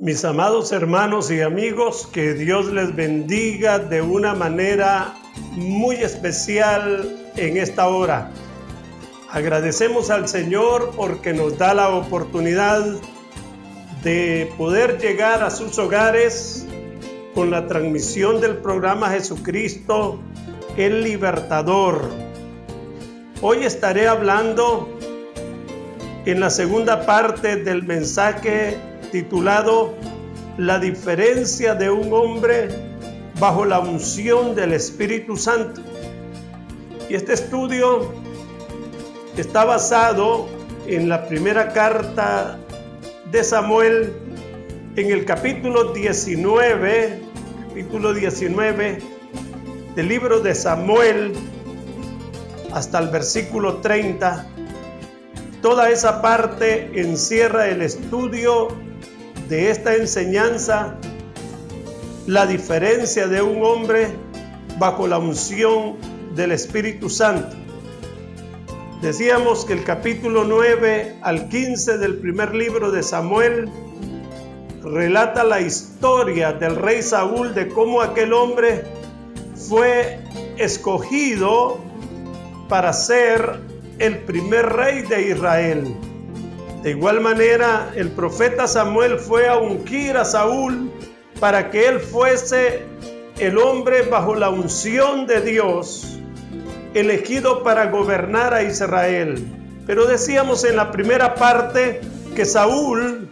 Mis amados hermanos y amigos, que Dios les bendiga de una manera muy especial en esta hora. Agradecemos al Señor porque nos da la oportunidad de poder llegar a sus hogares con la transmisión del programa Jesucristo, el Libertador. Hoy estaré hablando en la segunda parte del mensaje titulado La diferencia de un hombre bajo la unción del Espíritu Santo. Y este estudio está basado en la primera carta de Samuel, en el capítulo 19 del libro de Samuel, hasta el versículo 30. Toda esa parte encierra el estudio de esta enseñanza, la diferencia de un hombre bajo la unción del Espíritu Santo. Decíamos que el capítulo 9 al 15 del primer libro de Samuel relata la historia del rey Saúl, de cómo aquel hombre fue escogido para ser el primer rey de Israel. De igual manera, el profeta Samuel fue a ungir a Saúl para que él fuese el hombre bajo la unción de Dios, elegido para gobernar a Israel. Pero decíamos en la primera parte que Saúl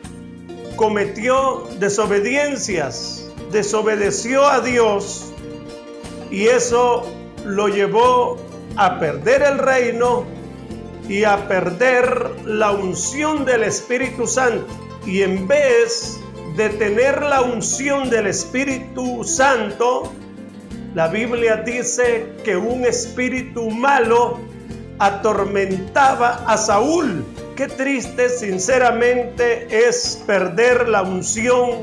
cometió desobediencias, desobedeció a Dios, y eso lo llevó a perder el reino y a perder la unción del Espíritu Santo. Y en vez de tener la unción del Espíritu Santo, la Biblia dice que un espíritu malo atormentaba a Saúl. Qué triste, sinceramente, es perder la unción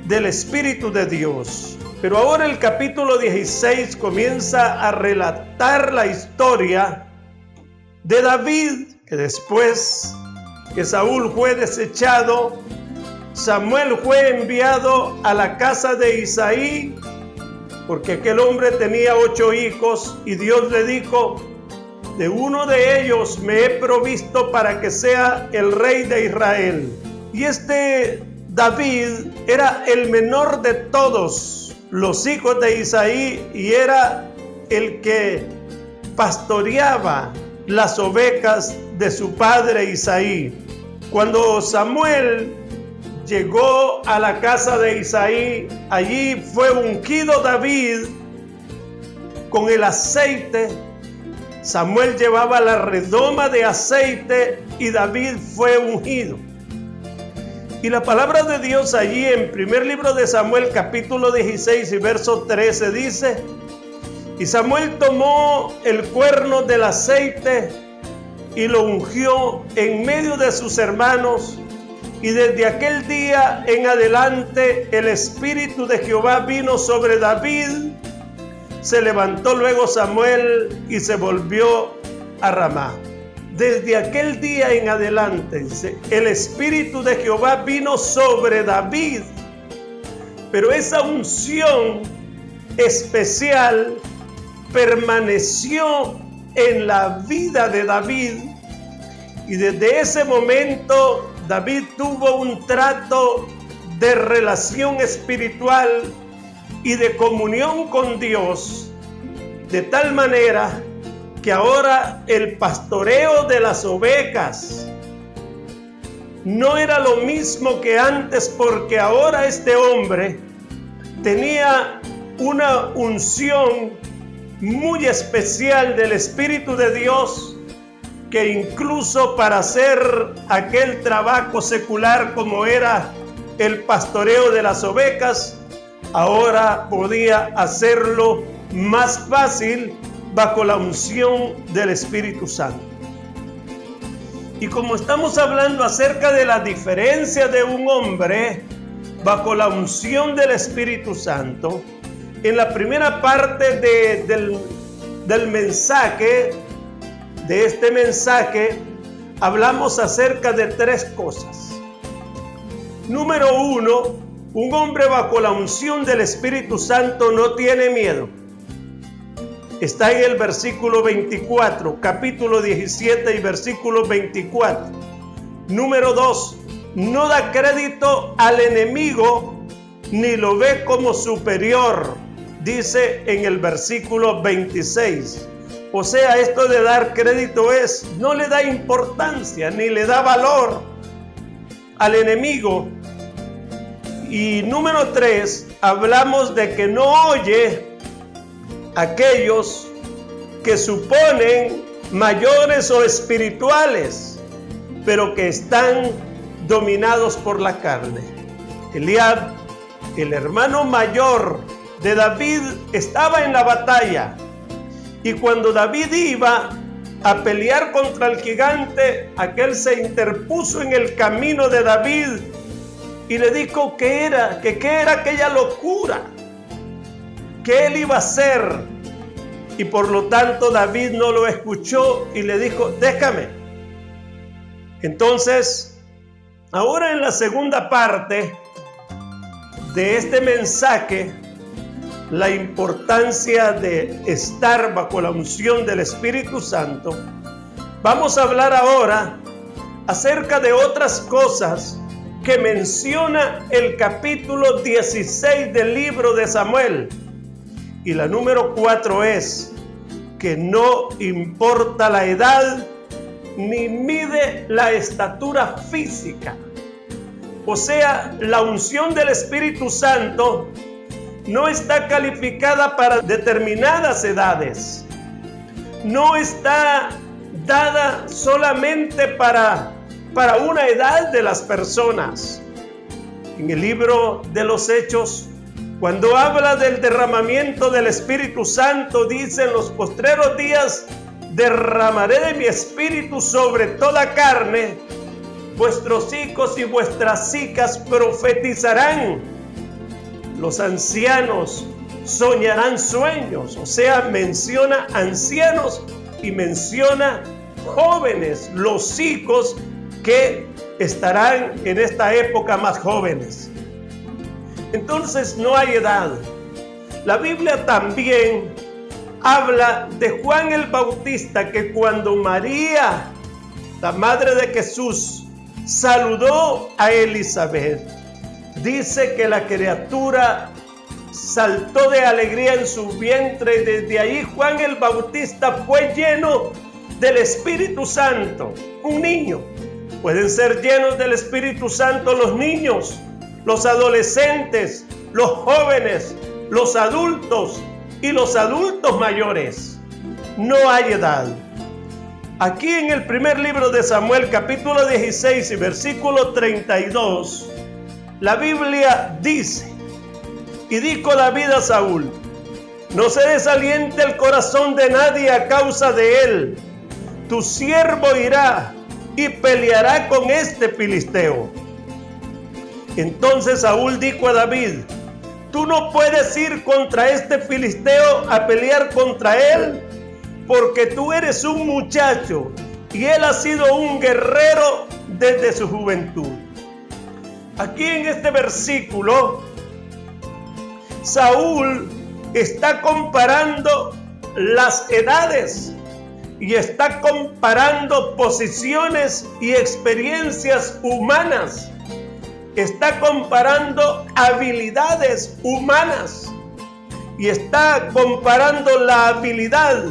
del Espíritu de Dios. Pero ahora el capítulo 16 comienza a relatar la historia de David, que después que Saúl fue desechado, Samuel fue enviado a la casa de Isaí, porque aquel hombre tenía 8 hijos, y Dios le dijo: de uno de ellos me he provisto para que sea el rey de Israel. Y este David era el menor de todos los hijos de Isaí, y era el que pastoreaba las ovejas de su padre Isaí. Cuando Samuel llegó a la casa de Isaí, allí fue ungido David con el aceite. Samuel llevaba la redoma de aceite y David fue ungido. Y la palabra de Dios allí en primer libro de Samuel, capítulo 16 y verso 13 dice: y Samuel tomó el cuerno del aceite y lo ungió en medio de sus hermanos, y desde aquel día en adelante el Espíritu de Jehová vino sobre David. Se levantó luego Samuel y se volvió a Ramá. Desde aquel día en adelante, dice, el Espíritu de Jehová vino sobre David, pero esa unción especial permaneció en la vida de David, y desde ese momento David tuvo un trato de relación espiritual y de comunión con Dios, de tal manera que ahora el pastoreo de las ovejas no era lo mismo que antes, porque ahora este hombre tenía una unción muy especial del Espíritu de Dios, que incluso para hacer aquel trabajo secular como era el pastoreo de las ovejas, ahora podía hacerlo más fácil bajo la unción del Espíritu Santo. Y como estamos hablando acerca de la diferencia de un hombre bajo la unción del Espíritu Santo, en la primera parte del mensaje, de este mensaje, hablamos acerca de 3 cosas. Número 1, un hombre bajo la unción del Espíritu Santo no tiene miedo. Está en el versículo 24, capítulo 17 y versículo 24. Número 2, no da crédito al enemigo ni lo ve como superior, dice en el versículo 26. O sea, esto de dar crédito es, no le da importancia ni le da valor al enemigo. Y número 3, hablamos de que no oye aquellos que suponen mayores o espirituales, pero que están dominados por la carne. Eliab, el hermano mayor de David, estaba en la batalla. Y cuando David iba a pelear contra el gigante, aquel se interpuso en el camino de David y le dijo que qué era aquella locura que él iba a hacer. Y por lo tanto David no lo escuchó y le dijo, déjame. Entonces, ahora en la segunda parte de este mensaje, la importancia de estar bajo la unción del Espíritu Santo, vamos a hablar ahora acerca de otras cosas que menciona el capítulo 16 del libro de Samuel. Y la número 4 es que no importa la edad ni mide la estatura física. O sea, la unción del Espíritu Santo no está calificada para determinadas edades. No está dada solamente para una edad de las personas. En el libro de los Hechos, cuando habla del derramamiento del Espíritu Santo, dice: en los postreros días derramaré de mi espíritu sobre toda carne, vuestros hijos y vuestras hijas profetizarán, los ancianos soñarán sueños. O sea, menciona ancianos y menciona jóvenes, los hijos que estarán en esta época más jóvenes. Entonces no hay edad. La Biblia también habla de Juan el Bautista, que cuando María, la madre de Jesús, saludó a Elizabeth, dice que la criatura saltó de alegría en su vientre, y desde ahí Juan el Bautista fue lleno del Espíritu Santo. Un niño. Pueden ser llenos del Espíritu Santo los niños, los adolescentes, los jóvenes, los adultos y los adultos mayores. No hay edad. Aquí en el primer libro de Samuel, capítulo 16 y versículo 32, la Biblia dice: y dijo David a Saúl: no se desaliente el corazón de nadie a causa de él. Tu siervo irá y peleará con este filisteo. Entonces Saúl dijo a David: tú no puedes ir contra este filisteo a pelear contra él, porque tú eres un muchacho y él ha sido un guerrero desde su juventud. Aquí en este versículo, Saúl está comparando las edades y está comparando posiciones y experiencias humanas. Está comparando habilidades humanas y está comparando la habilidad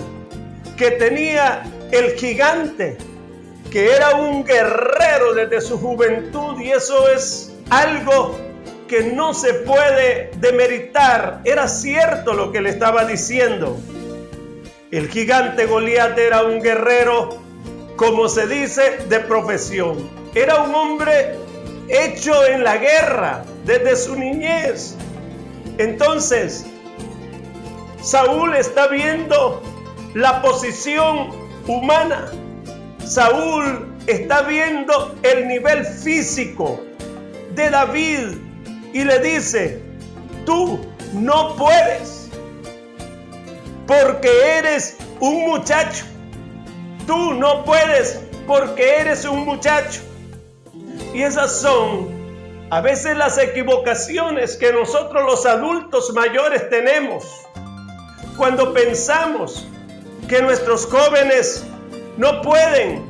que tenía el gigante, que era un guerrero desde su juventud, y eso es algo que no se puede demeritar. Era cierto lo que le estaba diciendo. El gigante Goliat era un guerrero, como se dice, de profesión. Era un hombre hecho en la guerra desde su niñez. Entonces, Saúl está viendo la posición humana. Saúl está viendo el nivel físico de David y le dice: tú no puedes, porque eres un muchacho. Tú no puedes porque eres un muchacho. Y esas son A veces las equivocaciones que nosotros los adultos mayores tenemos, cuando pensamos que nuestros jóvenes no pueden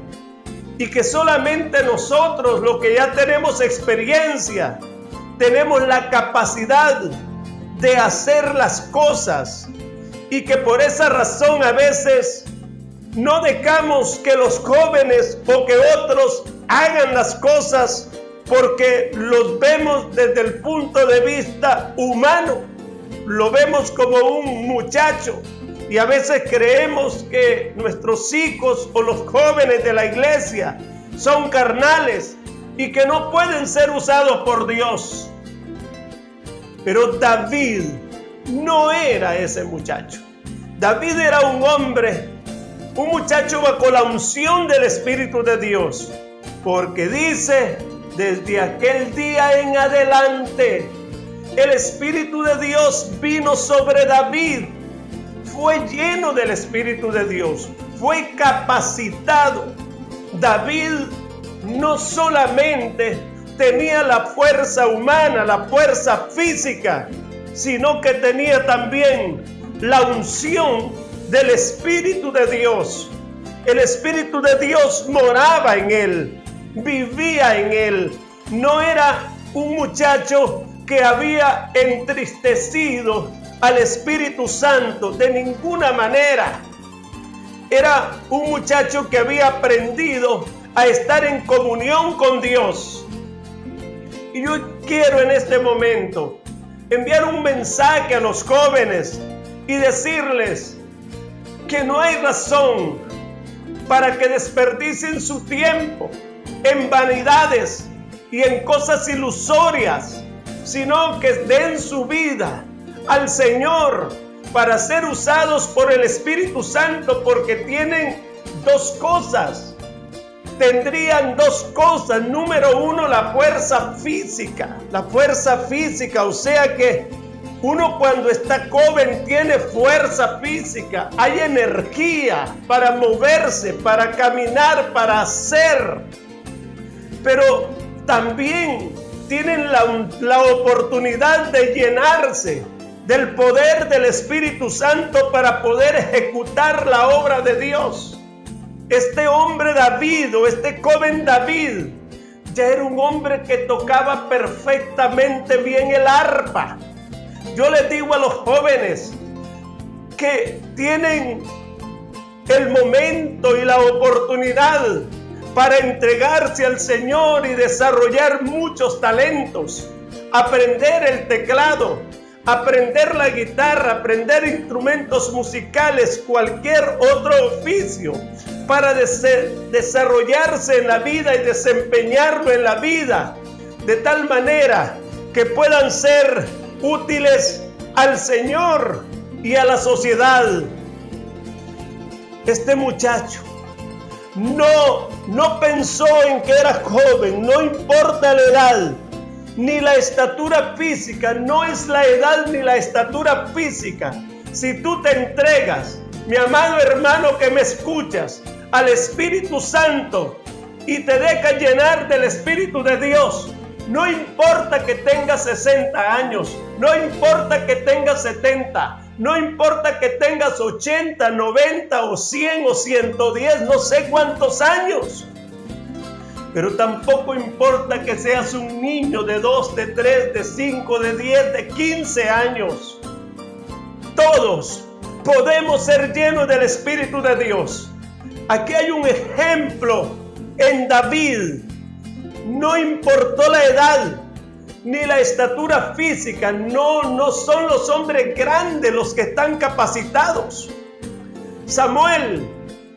y que solamente nosotros, los que ya tenemos experiencia, tenemos la capacidad de hacer las cosas, y que por esa razón a veces no dejamos que los jóvenes o que otros hagan las cosas porque los vemos desde el punto de vista humano, lo vemos como un muchacho, y a veces creemos que nuestros hijos o los jóvenes de la iglesia son carnales y que no pueden ser usados por Dios. Pero David no era ese muchacho. David era un hombre, un muchacho bajo la unción del Espíritu de Dios, porque dice: desde aquel día en adelante, el Espíritu de Dios vino sobre David. Fue lleno del Espíritu de Dios, fue capacitado. David no solamente tenía la fuerza humana, la fuerza física, sino que tenía también la unción del Espíritu de Dios. El Espíritu de Dios moraba en él, vivía en él. No era un muchacho que había entristecido al Espíritu Santo de ninguna manera. Era un muchacho que había aprendido a estar en comunión con Dios. Y yo quiero en este momento enviar un mensaje a los jóvenes y decirles que no hay razón para que desperdicien su tiempo en vanidades y en cosas ilusorias, sino que den su vida al Señor para ser usados por el Espíritu Santo, porque tienen dos cosas. Tendrían dos cosas. Número uno, la fuerza física. La fuerza física, o sea que uno cuando está joven tiene fuerza física, hay energía para moverse, para caminar, para hacer. Pero también tienen la oportunidad de llenarse del poder del Espíritu Santo para poder ejecutar la obra de Dios. Este hombre David, o este joven David, ya era un hombre que tocaba perfectamente bien el arpa. Yo les digo a los jóvenes que tienen el momento y la oportunidad para entregarse al Señor y desarrollar muchos talentos, aprender el teclado, aprender la guitarra, aprender instrumentos musicales, cualquier otro oficio, para desarrollarse en la vida y desempeñarlo en la vida, de tal manera que puedan ser útiles al Señor y a la sociedad. Este muchacho no pensó en que era joven, no importa la edad, ni la estatura física, no es la edad ni la estatura física. Si tú te entregas, mi amado hermano que me escuchas, al Espíritu Santo y te dejas llenar del Espíritu de Dios, no importa que tengas 60 años, no importa que tengas 70, no importa que tengas 80, 90 o 100 o 110, no sé cuántos años. Pero tampoco importa que seas un niño de 2, de 3, de 5, de 10, de 15 años. Todos podemos ser llenos del Espíritu de Dios. Aquí hay un ejemplo en David. No importó la edad ni la estatura física. No son los hombres grandes los que están capacitados. Samuel,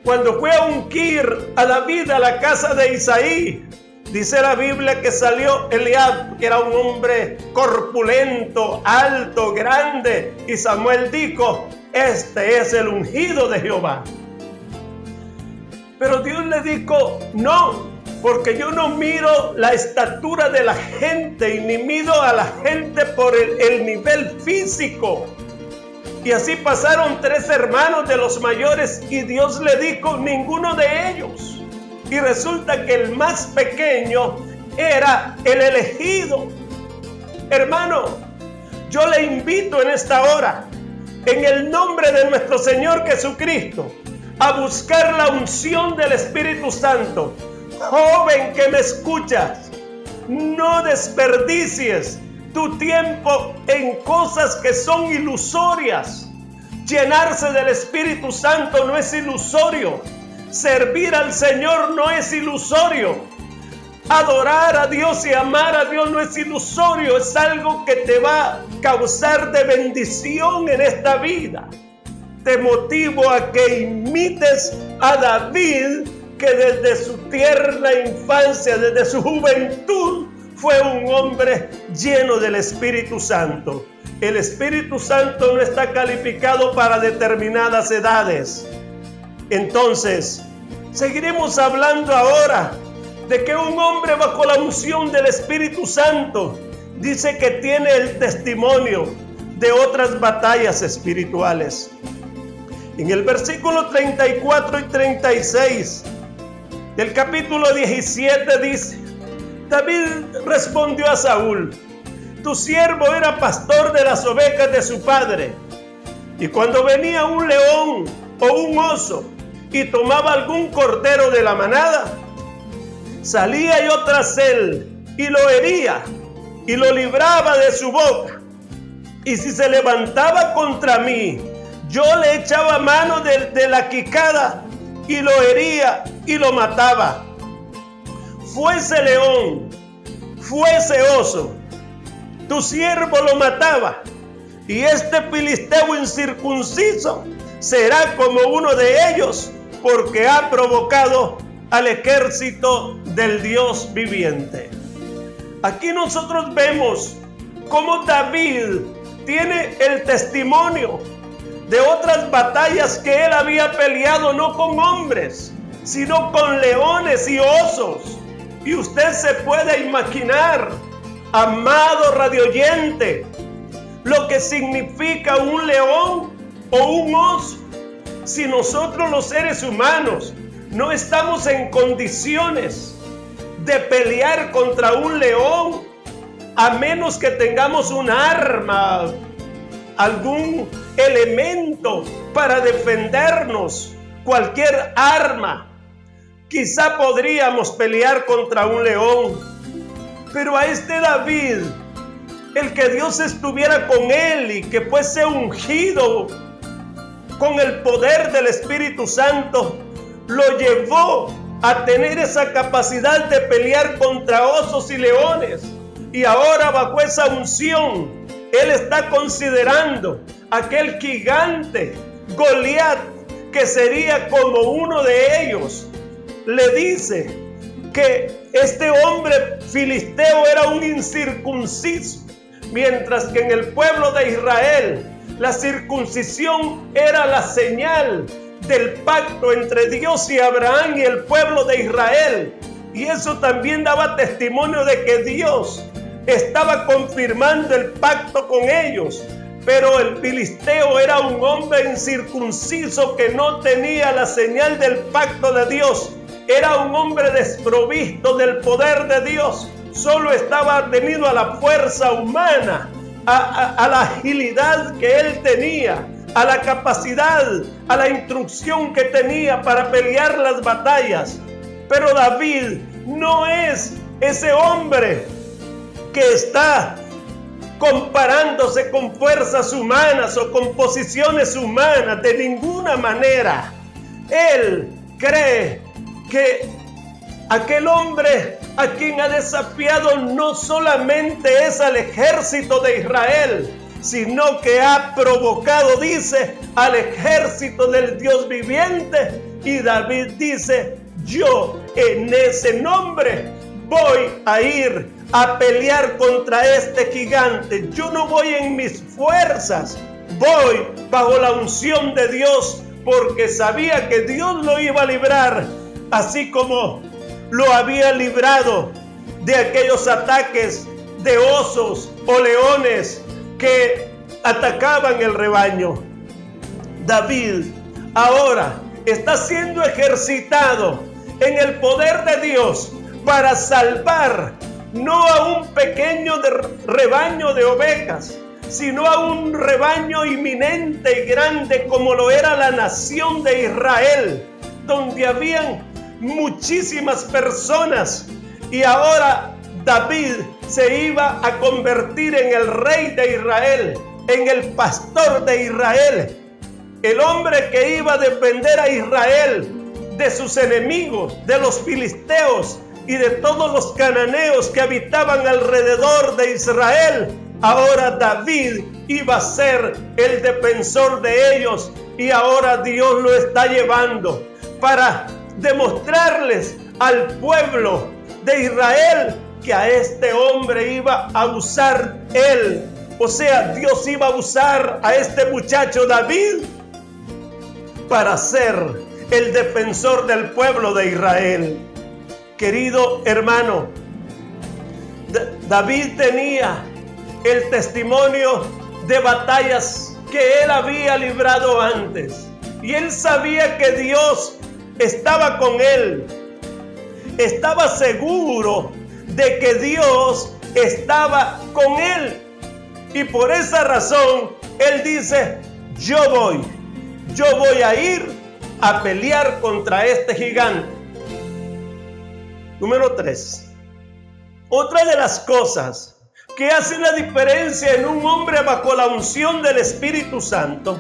cuando fue a ungir a David a la casa de Isaí, dice la Biblia que salió Eliab, que era un hombre corpulento, alto, grande, y Samuel dijo: este es el ungido de Jehová. Pero Dios le dijo: no, porque yo no miro la estatura de la gente y ni mido a la gente por el nivel físico. Y así pasaron 3 hermanos de los mayores y Dios le dijo: ninguno de ellos. Y resulta que el más pequeño era el elegido. Hermano, yo le invito en esta hora, en el nombre de nuestro Señor Jesucristo, a buscar la unción del Espíritu Santo. Joven que me escuchas, no desperdicies tu tiempo en cosas que son ilusorias. Llenarse del Espíritu Santo no es ilusorio. Servir al Señor no es ilusorio. Adorar a Dios y amar a Dios no es ilusorio. Es algo que te va a causar de bendición en esta vida. Te motivo a que imites a David, que desde su tierna infancia, desde su juventud, fue un hombre lleno del Espíritu Santo. El Espíritu Santo no está calificado para determinadas edades. Entonces, seguiremos hablando ahora de que un hombre bajo la unción del Espíritu Santo dice que tiene el testimonio de otras batallas espirituales. En el versículo 34 y 36 del capítulo 17 dice: David respondió a Saúl: tu siervo era pastor de las ovejas de su padre, y cuando venía un león o un oso y tomaba algún cordero de la manada, salía yo tras él y lo hería y lo libraba de su boca. Y si se levantaba contra mí, yo le echaba mano de la quijada y lo hería y lo mataba. Fuese león, fuese oso, tu siervo lo mataba, y este filisteo incircunciso será como uno de ellos, porque ha provocado al ejército del Dios viviente. Aquí nosotros vemos cómo David tiene el testimonio de otras batallas que él había peleado, no con hombres, sino con leones y osos. Y usted se puede imaginar, amado radioyente, lo que significa un león o un oso. Si nosotros los seres humanos no estamos en condiciones de pelear contra un león, a menos que tengamos un arma, algún elemento para defendernos, cualquier arma, quizá podríamos pelear contra un león. Pero a este David, el que Dios estuviera con él y que fuese ungido con el poder del Espíritu Santo, lo llevó a tener esa capacidad de pelear contra osos y leones. Y ahora, bajo esa unción, él está considerando aquel gigante, Goliat, que sería como uno de ellos. Le dice que este hombre filisteo era un incircunciso, mientras que en el pueblo de Israel la circuncisión era la señal del pacto entre Dios y Abraham y el pueblo de Israel. Y eso también daba testimonio de que Dios estaba confirmando el pacto con ellos. Pero el filisteo era un hombre incircunciso que no tenía la señal del pacto de Dios. Era un hombre desprovisto del poder de Dios. Solo estaba tenido a la fuerza humana, a la agilidad que él tenía, a la capacidad, a la instrucción que tenía para pelear las batallas. Pero David no es ese hombre que está comparándose con fuerzas humanas o con posiciones humanas, de ninguna manera. Él cree que aquel hombre a quien ha desafiado no solamente es al ejército de Israel, sino que ha provocado, dice, al ejército del Dios viviente. Y David dice: yo en ese nombre voy a ir a pelear contra este gigante. Yo no voy en mis fuerzas, voy bajo la unción de Dios, porque sabía que Dios lo iba a librar, así como lo había librado de aquellos ataques de osos o leones que atacaban el rebaño. David ahora está siendo ejercitado en el poder de Dios para salvar no a un pequeño rebaño de ovejas, sino a un rebaño inminente y grande como lo era la nación de Israel, donde habían muchísimas personas. Y ahora David se iba a convertir en el rey de Israel, en el pastor de Israel, el hombre que iba a defender a Israel de sus enemigos, de los filisteos y de todos los cananeos que habitaban alrededor de Israel. Ahora David iba a ser el defensor de ellos, y ahora Dios lo está llevando para demostrarles al pueblo de Israel que a este hombre iba a usar él. O sea, Dios iba a usar a este muchacho David para ser el defensor del pueblo de Israel. Querido hermano, David tenía el testimonio de batallas que él había librado antes, y él sabía que Dios estaba con él. Estaba seguro de que Dios estaba con él, y por esa razón él dice: yo voy a ir a pelear contra este gigante. Número 3. Otra de las cosas que hace la diferencia en un hombre bajo la unción del Espíritu Santo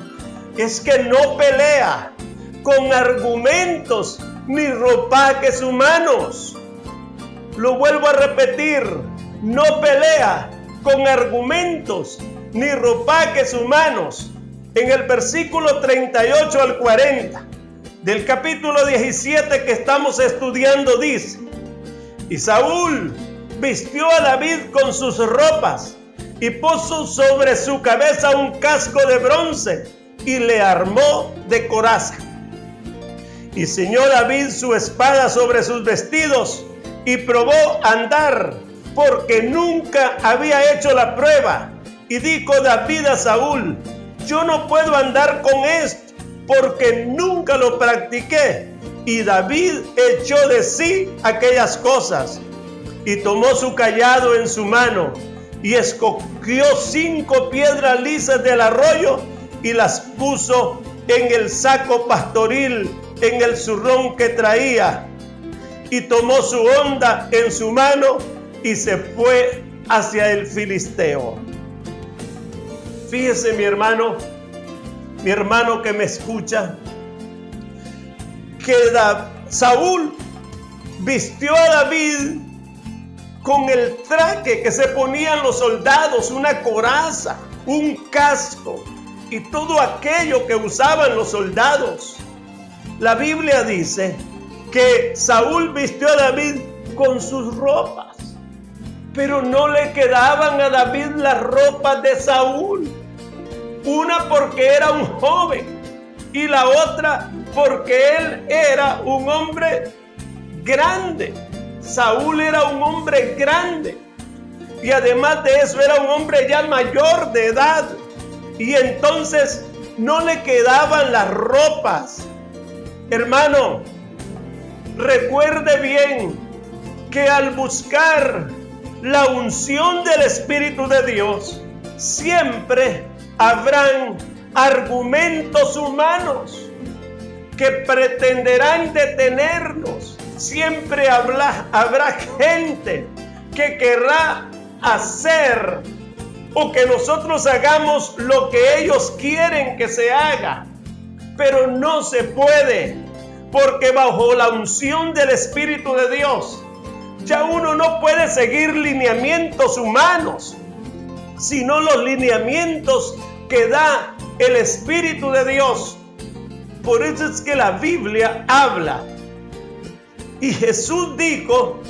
es que no pelea con argumentos ni ropajes humanos. Lo vuelvo a repetir: no pelea con argumentos ni ropajes humanos. En el versículo 38 al 40 del capítulo 17 que estamos estudiando dice: y Saúl vistió a David con sus ropas y puso sobre su cabeza un casco de bronce y le armó de coraza. Y ciñó David su espada sobre sus vestidos y probó andar, porque nunca había hecho la prueba. Y dijo David a Saúl: yo no puedo andar con esto, porque nunca lo practiqué. Y David echó de sí aquellas cosas, y tomó su cayado en su mano, y escogió 5 piedras lisas del arroyo, y las puso en el saco pastoril, en el zurrón que traía, y tomó su honda en su mano, y se fue hacia el filisteo. Fíjese, mi hermano que me escucha, que Saúl vistió a David con el traje que se ponían los soldados, una coraza, un casco y todo aquello que usaban los soldados. La Biblia dice que Saúl vistió a David con sus ropas, pero no le quedaban a David las ropas de Saúl. Una porque era un joven y la otra porque él era un hombre grande. Saúl era un hombre grande y además de eso era un hombre ya mayor de edad, y entonces no le quedaban las ropas. Hermano, recuerde bien que al buscar la unción del Espíritu de Dios, siempre habrán argumentos humanos que pretenderán detenernos. Siempre habrá gente que querrá hacer o que nosotros hagamos lo que ellos quieren que se haga, pero no se puede, porque bajo la unción del Espíritu de Dios ya uno no puede seguir lineamientos humanos, sino los lineamientos que da el Espíritu de Dios. Por eso es que la Biblia habla, y Jesús dijo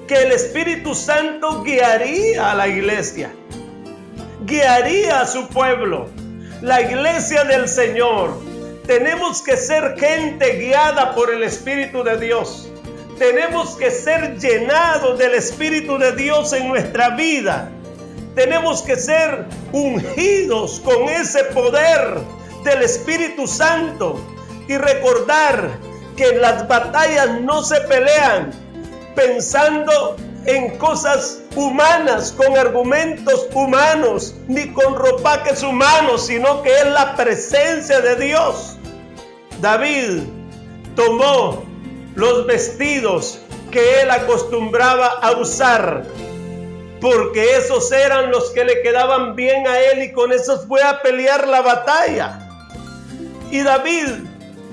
que el Espíritu Santo guiaría a la iglesia, guiaría a su pueblo, la iglesia del Señor. Tenemos que ser gente guiada por el Espíritu de Dios. Tenemos que ser llenados del Espíritu de Dios en nuestra vida. Tenemos que ser ungidos con ese poder del Espíritu Santo y recordar que las batallas no se pelean pensando en cosas humanas, con argumentos humanos, ni con ropajes humanos, sino que es la presencia de Dios. David tomó los vestidos que él acostumbraba a usar, porque esos eran los que le quedaban bien a él, y con esos fue a pelear la batalla. Y David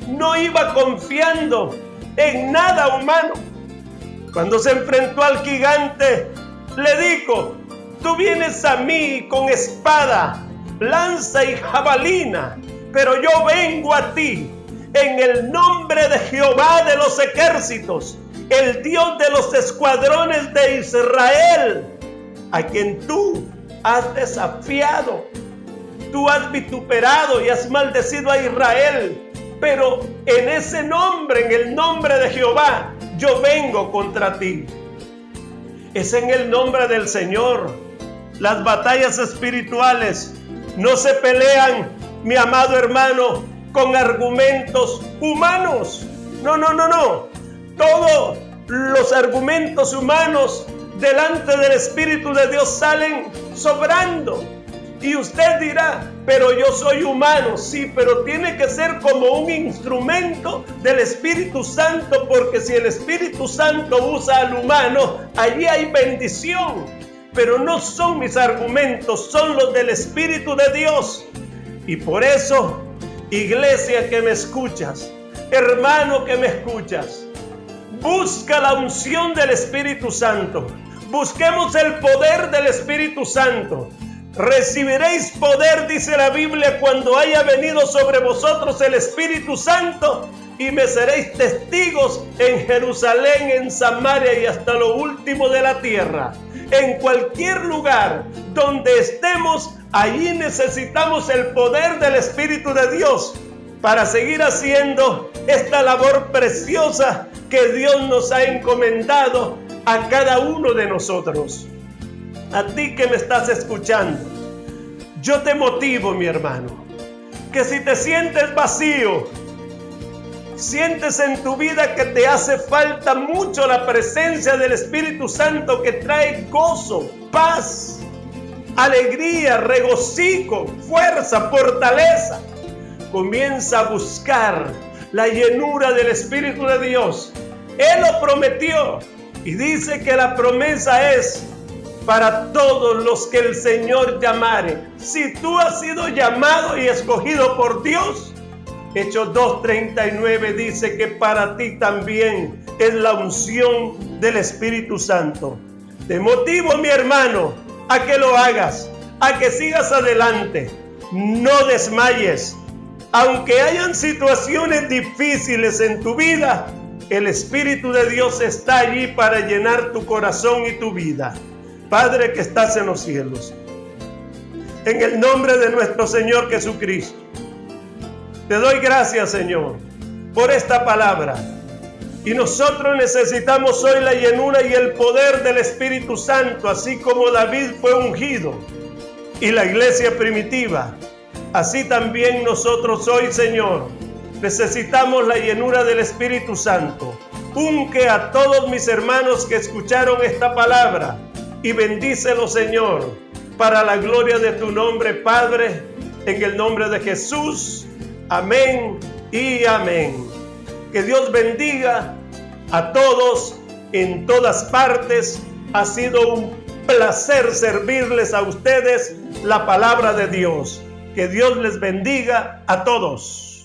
no iba confiando en nada humano. Cuando se enfrentó al gigante, le dijo: tú vienes a mí con espada, lanza y jabalina, pero yo vengo a ti en el nombre de Jehová de los ejércitos, el Dios de los escuadrones de Israel, a quien tú has desafiado. Tú has vituperado y has maldecido a Israel, pero en ese nombre, en el nombre de Jehová, yo vengo contra ti. Es en el nombre del Señor. Las batallas espirituales no se pelean, mi amado hermano, con argumentos humanos. No. Todos los argumentos humanos delante del Espíritu de Dios salen sobrando. Y usted dirá: pero yo soy humano. Sí, pero tiene que ser como un instrumento del Espíritu Santo, porque si el Espíritu Santo usa al humano, allí hay bendición. Pero no son mis argumentos, son los del Espíritu de Dios. Y por eso, iglesia que me escuchas, hermano que me escuchas, busca la unción del Espíritu Santo. Busquemos el poder del Espíritu Santo. Recibiréis poder, dice la Biblia, cuando haya venido sobre vosotros el Espíritu Santo, y me seréis testigos en Jerusalén, en Samaria y hasta lo último de la tierra. En cualquier lugar donde estemos, allí necesitamos el poder del Espíritu de Dios para seguir haciendo esta labor preciosa que Dios nos ha encomendado a cada uno de nosotros. A ti que me estás escuchando, yo te motivo, mi hermano, que si te sientes vacío, sientes en tu vida que te hace falta mucho la presencia del Espíritu Santo, que trae gozo, paz, alegría, regocijo, fuerza, fortaleza, comienza a buscar la llenura del Espíritu de Dios. Él lo prometió y dice que la promesa es para todos los que el Señor llamare. Si tú has sido llamado y escogido por Dios, Hechos 2:39 dice que para ti también es la unción del Espíritu Santo. Te motivo, mi hermano, a que lo hagas, a que sigas adelante. No desmayes. Aunque hayan situaciones difíciles en tu vida, el Espíritu de Dios está allí para llenar tu corazón y tu vida. Padre que estás en los cielos, en el nombre de nuestro Señor Jesucristo, te doy gracias, Señor, por esta palabra. Y nosotros necesitamos hoy la llenura y el poder del Espíritu Santo, así como David fue ungido y la iglesia primitiva. Así también nosotros hoy, Señor, necesitamos la llenura del Espíritu Santo. Unge a todos mis hermanos que escucharon esta palabra y bendícelo, Señor, para la gloria de tu nombre, Padre, en el nombre de Jesús. Amén y amén. Que Dios bendiga a todos en todas partes. Ha sido un placer servirles a ustedes la palabra de Dios. Que Dios les bendiga a todos.